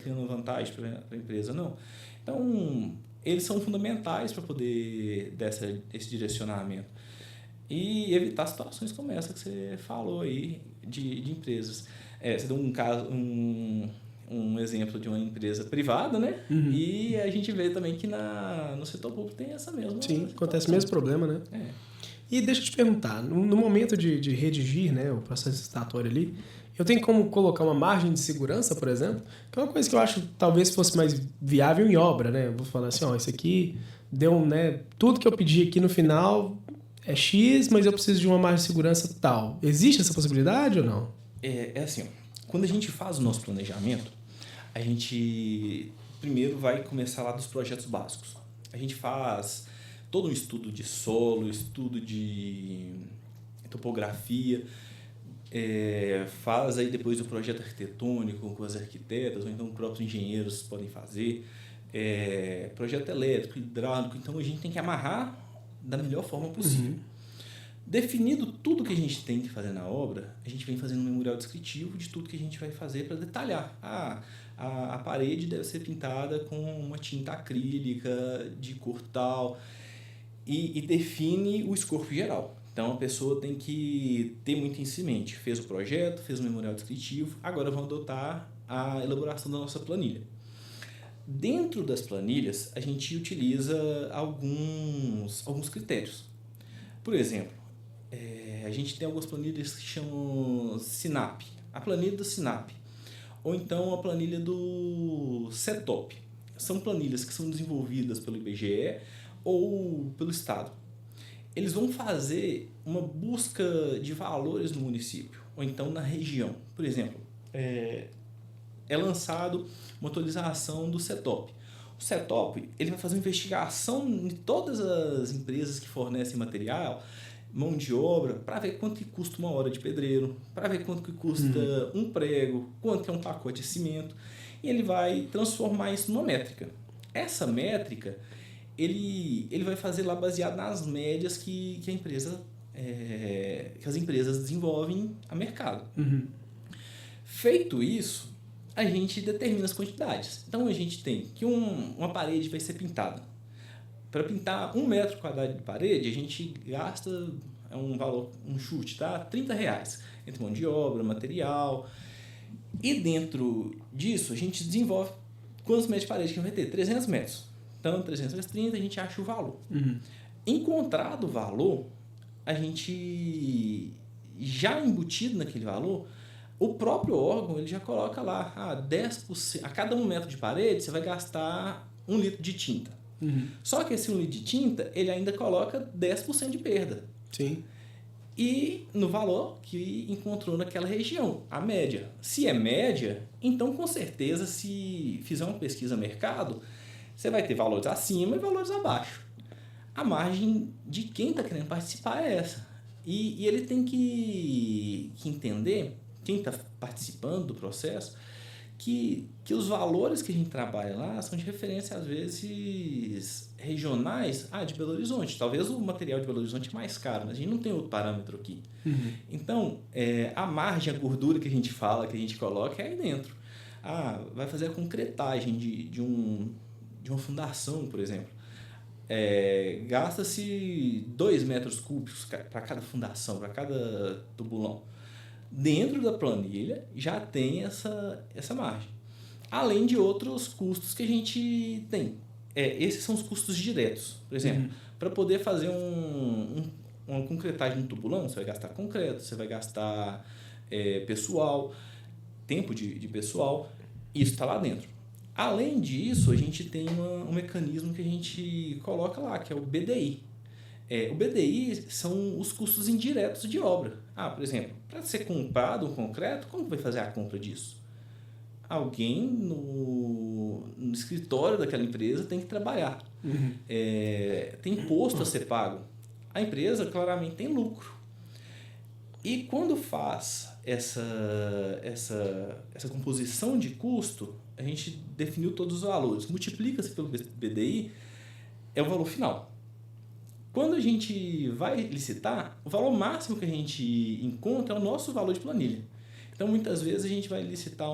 criando vantagem para a empresa, não. Então, eles são fundamentais para poder dar esse direcionamento e evitar situações como essa que você falou aí de empresas. Você deu um exemplo de uma empresa privada, né? Uhum. E a gente vê também que no setor público tem essa mesma Sim, situação. acontece o mesmo problema, né? E deixa eu te perguntar, no momento de redigir, né, o processo licitatório ali, eu tenho como colocar uma margem de segurança, por exemplo, que é uma coisa que eu acho talvez fosse mais viável em obra, né? Eu vou falar assim, ó, isso aqui deu, né, tudo que eu pedi aqui no final é X, mas eu preciso de uma margem de segurança tal. Existe essa possibilidade ou não? É assim, quando a gente faz o nosso planejamento, a gente primeiro vai começar lá dos projetos básicos. A gente faz todo um estudo de solo, estudo de topografia, faz aí depois o projeto arquitetônico com as arquitetas, ou então os próprios engenheiros podem fazer, projeto elétrico, hidráulico, então a gente tem que amarrar da melhor forma possível. Definido tudo que a gente tem que fazer na obra, a gente vem fazendo um memorial descritivo de tudo que a gente vai fazer para detalhar. A parede deve ser pintada com uma tinta acrílica de cor tal e define o escopo geral. Então a pessoa tem que ter muito isso em mente. Fez o projeto, fez o memorial descritivo, agora vamos adotar a elaboração da nossa planilha. Dentro das planilhas, a gente utiliza alguns critérios. Por exemplo, a gente tem algumas planilhas que chamam SINAP, a planilha do SINAP, ou então a planilha do CETOP. São planilhas que são desenvolvidas pelo IBGE ou pelo Estado. Eles vão fazer uma busca de valores no município, ou então na região. Por exemplo, é lançado uma atualização do CETOP. O CETOP ele vai fazer uma investigação em todas as empresas que fornecem material, mão de obra, para ver quanto que custa uma hora de pedreiro, para ver quanto que custa um prego, quanto que é um pacote de cimento, e ele vai transformar isso numa métrica. Essa métrica, ele vai fazer lá baseado nas médias que as empresas desenvolvem a mercado. Feito isso, a gente determina as quantidades. Então, a gente tem que uma parede vai ser pintada. Para pintar 1 metro quadrado de parede, a gente gasta um valor, um chute, tá? R$30, entre mão de obra, material. E dentro disso, a gente desenvolve quantos metros de parede que vai ter? 300 metros. Então, 300 vezes 30, a gente acha o valor. Encontrado o valor, a gente, já embutido naquele valor, o próprio órgão ele já coloca lá, 10%, a cada 1 metro de parede, você vai gastar 1 litro de tinta. Só que esse 1 litro de tinta, ele ainda coloca 10% de perda. Sim. E no valor que encontrou naquela região, a média. Se é média, então com certeza, se fizer uma pesquisa mercado, você vai ter valores acima e valores abaixo. A margem de quem está querendo participar é essa. E ele tem que entender, quem está participando do processo, que os valores que a gente trabalha lá são de referência, às vezes, regionais, de Belo Horizonte. Talvez o material de Belo Horizonte é mais caro, mas a gente não tem outro parâmetro aqui. Então, a margem, a gordura que a gente fala, que a gente coloca, é aí dentro. Vai fazer a concretagem de uma fundação, por exemplo. Gasta-se 2 metros cúbicos para cada fundação, para cada tubulão. Dentro da planilha já tem essa margem. Além de outros custos que a gente tem. Esses são os custos diretos. Por exemplo, para poder fazer uma concretagem no tubulão, você vai gastar concreto, você vai gastar pessoal, tempo de pessoal. Isso está lá dentro. Além disso, a gente tem um mecanismo que a gente coloca lá, que é o BDI. O BDI são os custos indiretos de obra. Por exemplo, para ser comprado um concreto, como vai fazer a compra disso? Alguém no escritório daquela empresa tem que trabalhar. Tem imposto a ser pago. A empresa claramente tem lucro. E quando faz essa composição de custo, a gente definiu todos os valores. Multiplica-se pelo BDI, é o valor final. Quando a gente vai licitar, o valor máximo que a gente encontra é o nosso valor de planilha. Então, muitas vezes, a gente vai licitar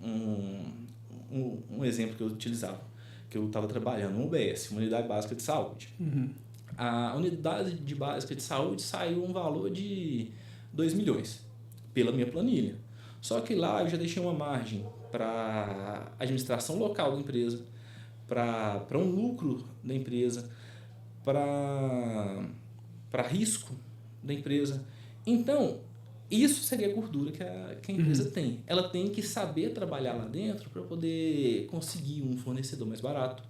um exemplo que eu utilizava, que eu estava trabalhando, uma UBS, uma Unidade Básica de Saúde. A Unidade Básica de Saúde saiu um valor de 2 milhões pela minha planilha. Só que lá eu já deixei uma margem para administração local da empresa, para um lucro da empresa, para risco da empresa. Então, isso seria a gordura que a empresa tem. Ela tem que saber trabalhar lá dentro para poder conseguir um fornecedor mais barato,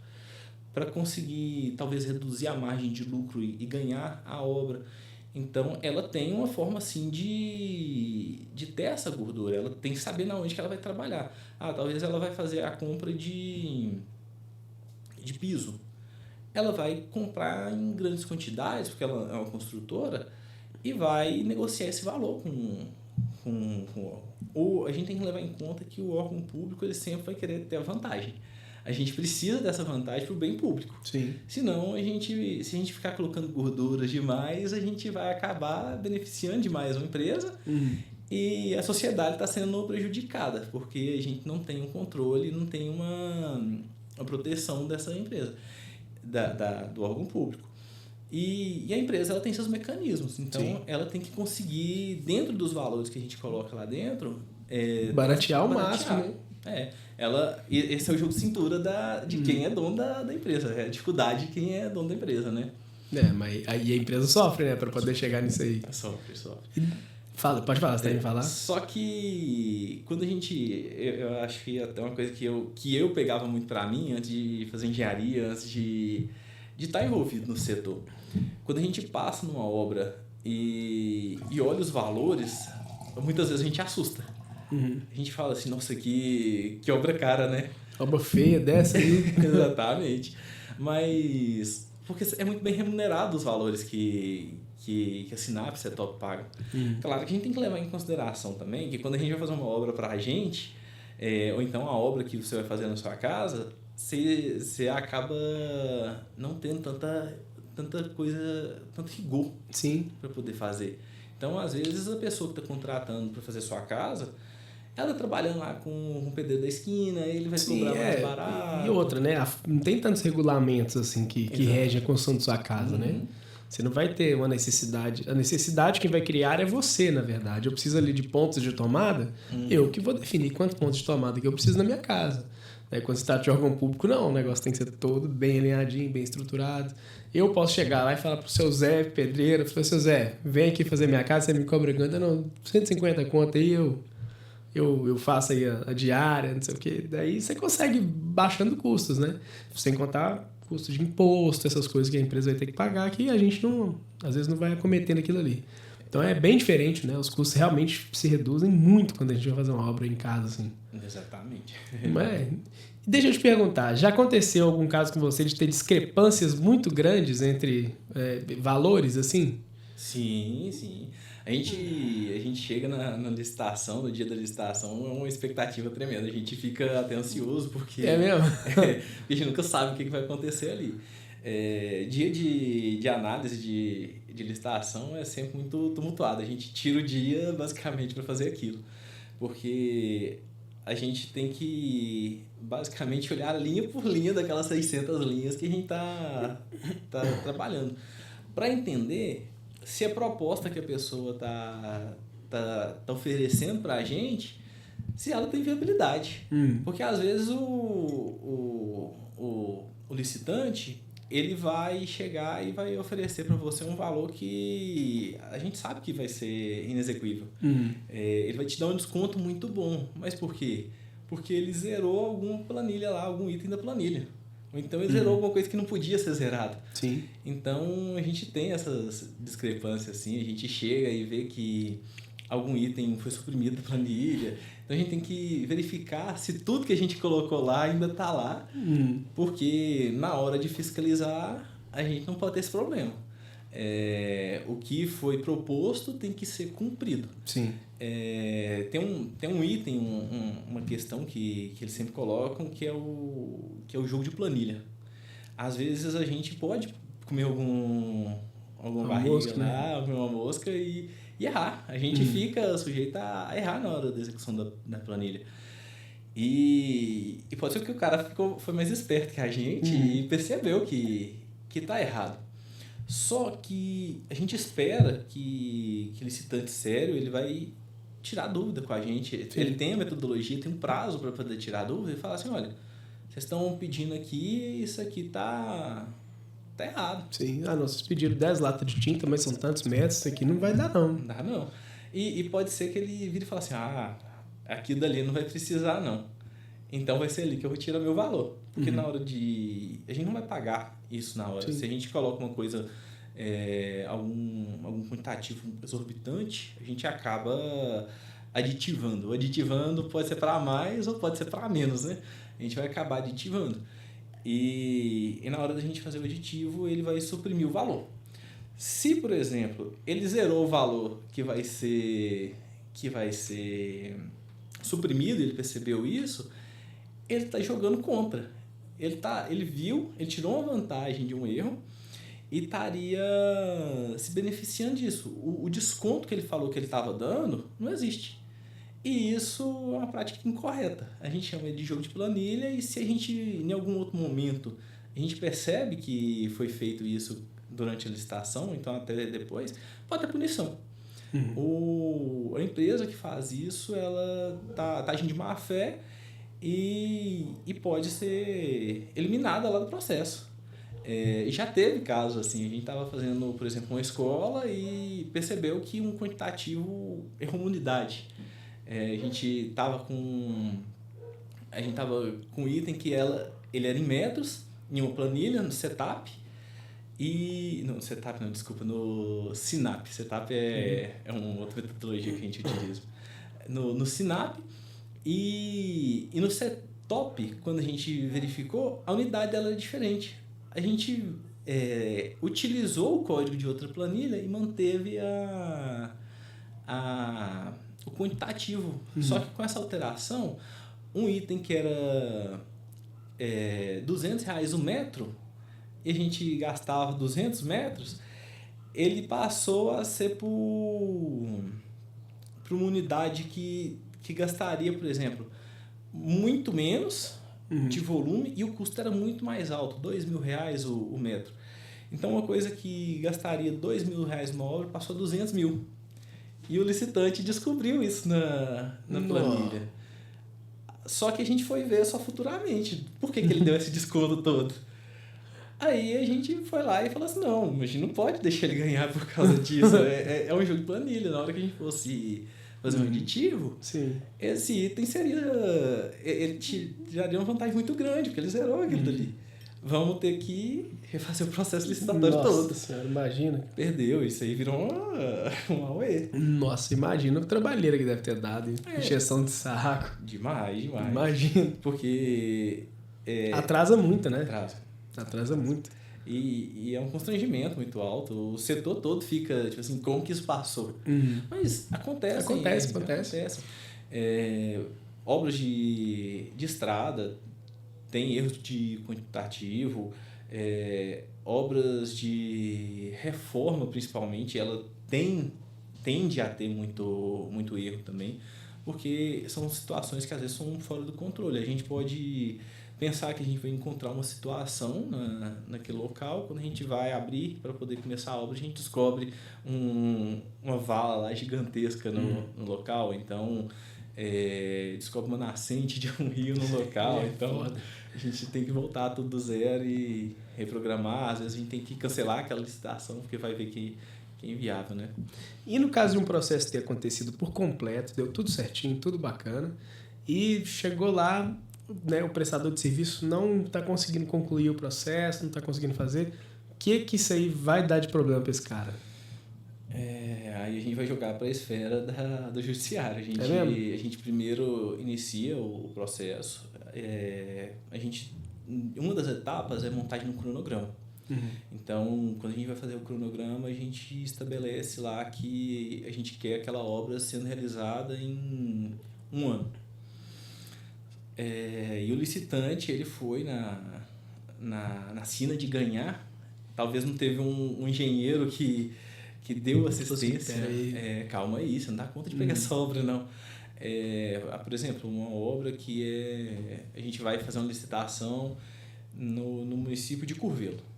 para conseguir talvez reduzir a margem de lucro e ganhar a obra. Então, ela tem uma forma assim de ter essa gordura. Ela tem que saber na onde que ela vai trabalhar. Talvez ela vai fazer a compra de piso. Ela vai comprar em grandes quantidades, porque ela é uma construtora, e vai negociar esse valor com o órgão. Ou a gente tem que levar em conta que o órgão público ele sempre vai querer ter a vantagem. A gente precisa dessa vantagem para o bem público. Sim. Senão, se a gente ficar colocando gorduras demais, a gente vai acabar beneficiando demais uma empresa e a sociedade está sendo prejudicada, porque a gente não tem um controle, não tem uma proteção dessa empresa, do órgão público. E a empresa ela tem seus mecanismos, então ela tem que conseguir, dentro dos valores que a gente coloca lá dentro, baratear o máximo, né? Esse é o jogo de cintura de quem é dono da empresa, é a dificuldade de quem é dono da empresa, né? Mas aí a empresa sofre, né, para poder chegar nisso aí. Sofre. Pode falar, você tem que falar? Só que quando a gente, eu acho que até uma coisa que eu pegava muito para mim antes de fazer engenharia, antes de estar envolvido no setor, quando a gente passa numa obra e olha os valores, muitas vezes a gente assusta. A gente fala assim, nossa, que obra cara, né? Obra feia dessa aí. Exatamente. Mas porque é muito bem remunerado os valores que a Sinapse e a Top pagam. Claro que a gente tem que levar em consideração também que quando a gente vai fazer uma obra para a gente, ou então a obra que você vai fazer na sua casa, você acaba não tendo tanta coisa, tanto rigor para poder fazer. Então, às vezes, a pessoa que está contratando para fazer sua casa, ela trabalhando lá com um pedreiro da esquina, ele vai cobrar mais barato. E outra, né? Não tem tantos regulamentos assim que regem a construção de sua casa, né? Você não vai ter uma necessidade. A necessidade que vai criar é você, na verdade. Eu preciso ali de pontos de tomada, eu que vou definir quantos pontos de tomada que eu preciso na minha casa. Quando você está de órgão público, não. O negócio tem que ser todo bem alinhadinho, bem estruturado. Eu posso chegar lá e falar pro seu Zé, pedreiro, seu Zé, vem aqui fazer minha casa, você me cobra quanto? Não, 150 conto aí, eu faço aí a diária, não sei o quê. Daí você consegue baixando custos, né? Sem contar custo de imposto, essas coisas que a empresa vai ter que pagar, que a gente às vezes não vai acometendo aquilo ali. Então é bem diferente, né? Os custos realmente se reduzem muito quando a gente vai fazer uma obra em casa, assim. Exatamente. Deixa eu te perguntar, já aconteceu algum caso com você de ter discrepâncias muito grandes entre valores, assim? Sim. A gente chega na licitação, no dia da licitação, é uma expectativa tremenda. A gente fica até ansioso porque... É mesmo? Porque a gente nunca sabe o que vai acontecer ali. Dia de análise de licitação é sempre muito tumultuado. A gente tira o dia basicamente para fazer aquilo. Porque a gente tem que basicamente olhar linha por linha daquelas 600 linhas que a gente tá trabalhando. Para entender se a proposta que a pessoa tá oferecendo para a gente, se ela tem viabilidade. Porque às vezes o licitante ele vai chegar e vai oferecer para você um valor que a gente sabe que vai ser inexequível. Ele vai te dar um desconto muito bom. Mas por quê? Porque ele zerou alguma planilha lá, algum item da planilha. Ou então ele zerou alguma coisa que não podia ser zerado. Sim. Então a gente tem essas discrepâncias assim, a gente chega e vê que algum item foi suprimido da planilha. Então a gente tem que verificar se tudo que a gente colocou lá ainda está lá, porque na hora de fiscalizar a gente não pode ter esse problema. O que foi proposto tem que ser cumprido. Sim. Tem um item, uma questão que eles sempre colocam, que é o jogo de planilha. Às vezes a gente pode comer alguma barriga mosca, lá, comer uma mosca e errar. A gente fica sujeito a errar na hora da execução da planilha. E pode ser que o cara foi mais esperto que a gente e percebeu que tá errado. Só que a gente espera que o licitante sério ele vai tirar dúvida com a gente. Sim. Ele tem a metodologia, tem um prazo para poder tirar dúvida e falar assim, olha, vocês estão pedindo aqui, isso aqui tá errado. Sim, vocês pediram 10 latas de tinta, mas são tantos metros, isso aqui não vai dar não. Não dá não. E pode ser que ele vire e fale assim, aquilo dali não vai precisar não. Então vai ser ali que eu vou tirar meu valor. Porque na hora de... A gente não vai pagar isso na hora. Sim. Se a gente coloca uma coisa, algum quantitativo exorbitante, a gente acaba aditivando. O aditivando pode ser para mais ou pode ser para menos, né? A gente vai acabar aditivando. E na hora da gente fazer o aditivo, ele vai suprimir o valor. Se, por exemplo, ele zerou o valor que vai ser suprimido, ele percebeu isso, ele está jogando contra. Ele viu, ele tirou uma vantagem de um erro e estaria se beneficiando disso. O desconto que ele falou que ele estava dando não existe. E isso é uma prática incorreta. A gente chama de jogo de planilha e se a gente, em algum outro momento, a gente percebe que foi feito isso durante a licitação, então até depois, pode ter punição. A empresa que faz isso, ela tá agindo de má fé e pode ser eliminada lá do processo. Já teve casos assim, a gente estava fazendo, por exemplo, uma escola e percebeu que um quantitativo errou uma unidade. A gente estava com um item que ele era em metros, em uma planilha, no setup, no Sinap. Setup é uma outra metodologia que a gente utiliza. No Sinap e no Setup, quando a gente verificou, a unidade dela era diferente. A gente utilizou o código de outra planilha e manteve o quantitativo. Só que com essa alteração, um item que era R$200 o metro, e a gente gastava 200 metros, ele passou a ser por uma unidade que gastaria, por exemplo, muito menos de volume e o custo era muito mais alto, R$2.000 o metro. Então, uma coisa que gastaria R$2.000 uma obra passou a R$200.000. E o licitante descobriu isso na planilha. Só que a gente foi ver só futuramente. Por que ele deu esse desconto todo? Aí a gente foi lá e falou assim, não, a gente não pode deixar ele ganhar por causa disso. É um jogo de planilha. Na hora que a gente fosse fazer um aditivo, esse item ele tiraria uma vantagem muito grande, porque ele zerou aquilo dali. Vamos ter que refazer o processo licitatório todo. Nossa senhora, imagina. Perdeu, isso aí virou um auê. Nossa, imagina a trabalheira que deve ter dado. Injeção de saco. Demais. Imagina. Porque... atrasa muito, né? Atrasa muito. E é um constrangimento muito alto. O setor todo fica, tipo assim, como que isso passou? Mas acontece. Obras de estrada tem erros de quantitativo, obras de reforma, principalmente, ela tende a ter muito erro também, porque são situações que às vezes são fora do controle. A gente pode pensar que a gente vai encontrar uma situação naquele local, quando a gente vai abrir para poder começar a obra, a gente descobre uma vala lá gigantesca no local, então descobre uma nascente de um rio no local, então a gente tem que voltar tudo do zero e reprogramar. Às vezes a gente tem que cancelar aquela licitação porque vai ver que é inviável, né? E no caso de um processo ter acontecido por completo, deu tudo certinho, tudo bacana, e chegou lá, né, o prestador de serviço não está conseguindo concluir o processo, não está conseguindo fazer, o que isso aí vai dar de problema para esse cara? Aí a gente vai jogar para a esfera do judiciário. A gente primeiro inicia o processo. Uma das etapas é montagem no cronograma. Então, quando a gente vai fazer o cronograma, a gente estabelece lá que a gente quer aquela obra sendo realizada em 1 ano. E o licitante, ele foi na sina de ganhar. Talvez não teve um engenheiro que deu assistência. Calma aí, você não dá conta de pegar essa obra, não. Por exemplo, uma obra que a gente vai fazer uma licitação no município de Curvelo.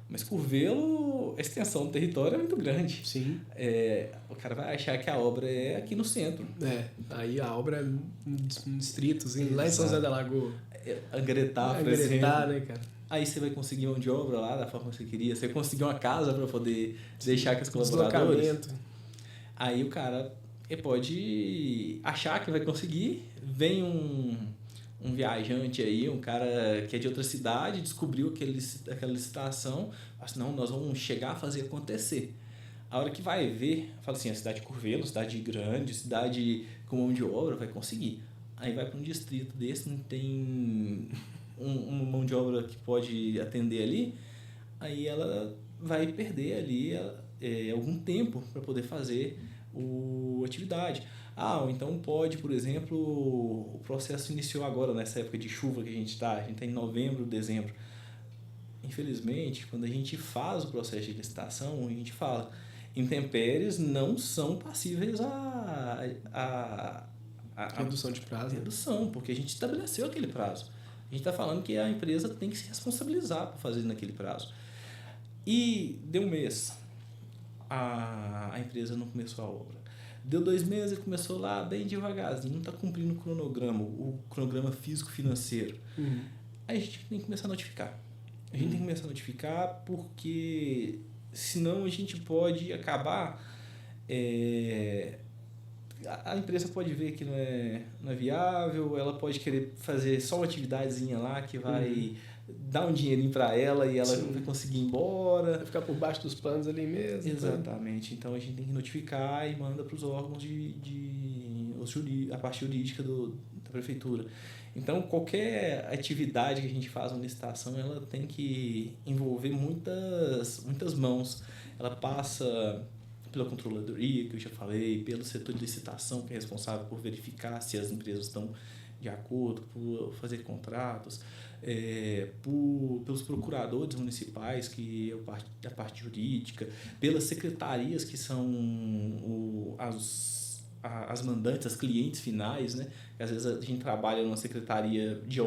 Mas Curvelo, a extensão do território é muito grande. Sim. O cara vai achar que a obra é aqui no centro. Aí a obra é um distrito, assim, lá em São José da Lagoa. Angretá, por exemplo. Né, cara? Aí você vai conseguir mão de obra lá da forma que você queria. Você vai conseguir uma casa para poder deixar com os colaboradores. Aí o cara pode achar que vai conseguir. Vem um viajante aí, um cara que é de outra cidade, descobriu aquela licitação, fala assim, não, nós vamos chegar a fazer acontecer. A hora que vai ver, fala assim, a cidade de Curvelo, cidade grande, cidade com mão de obra, vai conseguir. Aí vai para um distrito desse, não tem uma mão de obra que pode atender ali, aí ela vai perder ali algum tempo para poder fazer a atividade. Ou então pode, por exemplo, o processo iniciou agora, nessa época de chuva que a gente está em novembro, dezembro. Infelizmente, quando a gente faz o processo de licitação, a gente fala, intempéries não são passíveis a redução de prazo. Redução, porque a gente estabeleceu aquele prazo. A gente está falando que a empresa tem que se responsabilizar por fazer naquele prazo. E deu um mês, a empresa não começou a obra. Deu 2 meses, ele começou lá bem devagarzinho, não está cumprindo o cronograma físico-financeiro. Aí a gente tem que começar a notificar. A gente tem que começar a notificar porque senão a gente pode acabar... a empresa pode ver que não é viável, ela pode querer fazer só uma atividadezinha lá que vai dar um dinheirinho para ela e ela vai conseguir ir embora. Vai ficar por baixo dos panos ali mesmo. Exatamente. Então a gente tem que notificar e manda para os órgãos a parte jurídica da prefeitura. Então qualquer atividade que a gente faz na licitação, ela tem que envolver muitas mãos. Ela passa pela controladoria, que eu já falei, pelo setor de licitação, que é responsável por verificar se as empresas estão de acordo, por fazer contratos, pelos procuradores municipais, que é a parte jurídica, pelas secretarias, que são as mandantes, as clientes finais, né? Às vezes a gente trabalha numa secretaria de